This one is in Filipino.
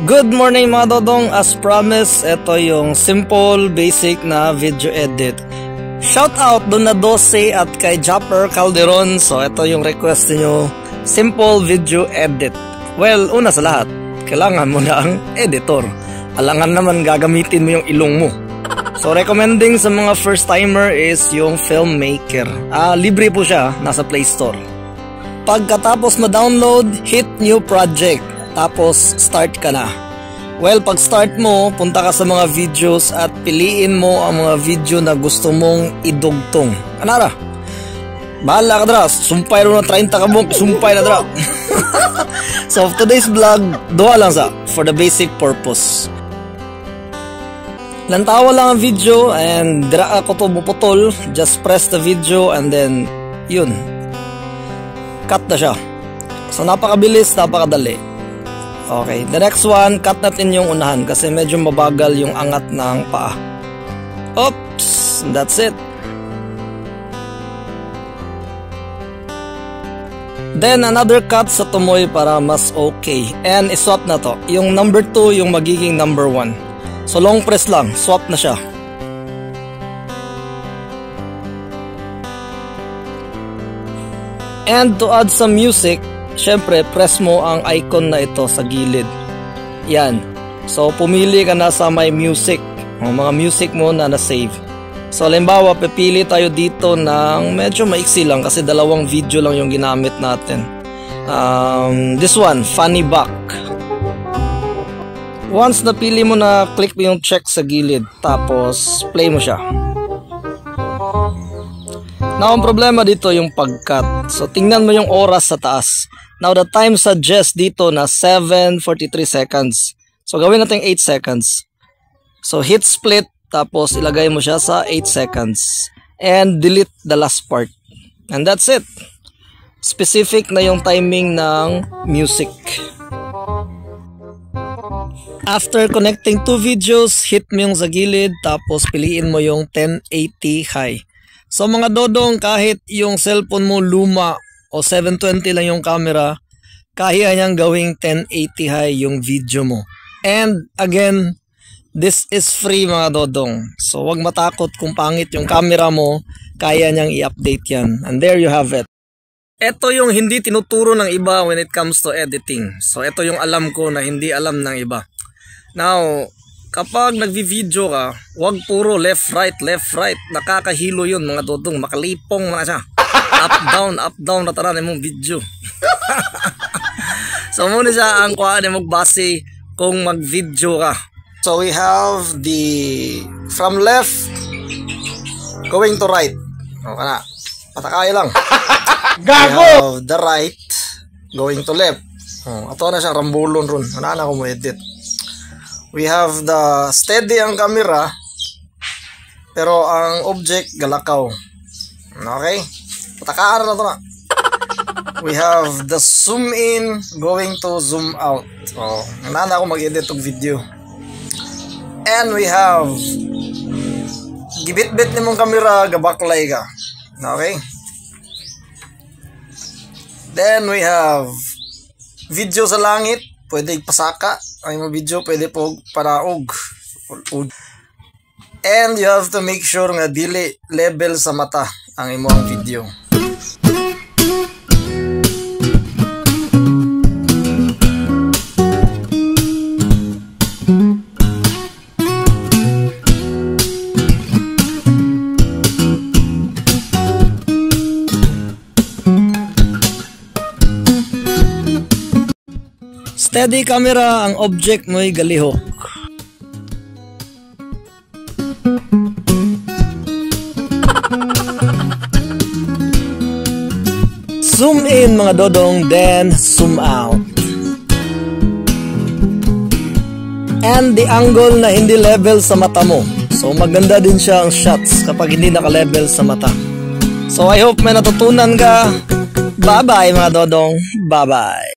Good morning mga dodong, as promised, ito yung simple, basic na video edit. Shout out doon na Dose at kay Japper Calderon. So ito yung request niyo, simple video edit. Well, una sa lahat, kailangan mo na ang editor. Alangan naman gagamitin mo yung ilong mo. So recommending sa mga first timer is yung Filmmaker. Libre po siya, nasa Play Store. Pagkatapos ma-download, hit new project. Tapos start ka na. Well, pag start mo, punta ka sa mga videos at piliin mo ang mga video na gusto mong idugtong. Anara? Bahala ka dra. Sumpay rin na 30 ka mong. Sumpay na dra. So today's vlog, duha lang sa for the basic purpose. Lantawa lang ang video and dira ako to muputol. Just press the video and then yun. Cut na siya. So napakabilis, napakadali. Okay, the next one, cut natin yung unahan kasi medyo mabagal yung angat ng paa. Oops, that's it. Then another cut sa tumoy para mas okay. And iswap na to. Yung number 2 yung magiging number 1. So long press lang, swap na siya. And to add some music, syempre, press mo ang icon na ito sa gilid. Yan. So, pumili ka na sa may music. O, mga music mo na na-save. So, halimbawa, pipili tayo dito ng medyo maiksi lang kasi dalawang video lang yung ginamit natin. This one, Funny Back. Once napili mo na, click mo yung check sa gilid. Tapos, play mo siya. Now, ang problema dito yung pag-cut. So, tingnan mo yung oras sa taas. Now, the time suggests dito na 7:43 seconds. So, gawin natin 8 seconds. So, hit split, tapos ilagay mo siya sa 8 seconds. And delete the last part. And that's it. Specific na yung timing ng music. After connecting two videos, hit mo yung sa gilid, tapos piliin mo yung 1080 high. So, mga dodong, kahit yung cellphone mo luma, o 720 lang yung camera, kaya niyang gawing 1080 high yung video mo. And again, this is free mga dodong. So wag matakot kung pangit yung camera mo, kaya niyang i-update yan. And there you have it. Ito yung hindi tinuturo ng iba when it comes to editing. So ito yung alam ko na hindi alam ng iba. Now, kapag nagvi-video ka, wag puro left, right. Nakakahilo yun mga dodong. Makalipong mga siya. Up, down, nataran mong video. So muna siya ang kuhaan mong base kung mag-video ka. So we have the from left going to right. O kana, patakay lang. Gago! We have the right going to left. Ato na siya rambulon ron. Ana ko mo edit. We have the steady ang camera pero ang object galakaw. Okay? Patakaan na ito na. We have the zoom in going to zoom out. So, nana ako mag-edit ng video. And we have gibit-bit ni mong kamera, gabaklay ka. Okay? Then we have video sa langit. Pwede ipasaka. Ay mo video, pwede po paraog. And you have to make sure nga dili level sa mata ang imong video. Steady camera, ang object mo'y galihok. Zoom in mga dodong, then zoom out. And the angle na hindi level sa mata mo. So maganda din siya ang shots kapag hindi naka-level sa mata. So I hope may natutunan ka. Bye-bye mga dodong. Bye-bye.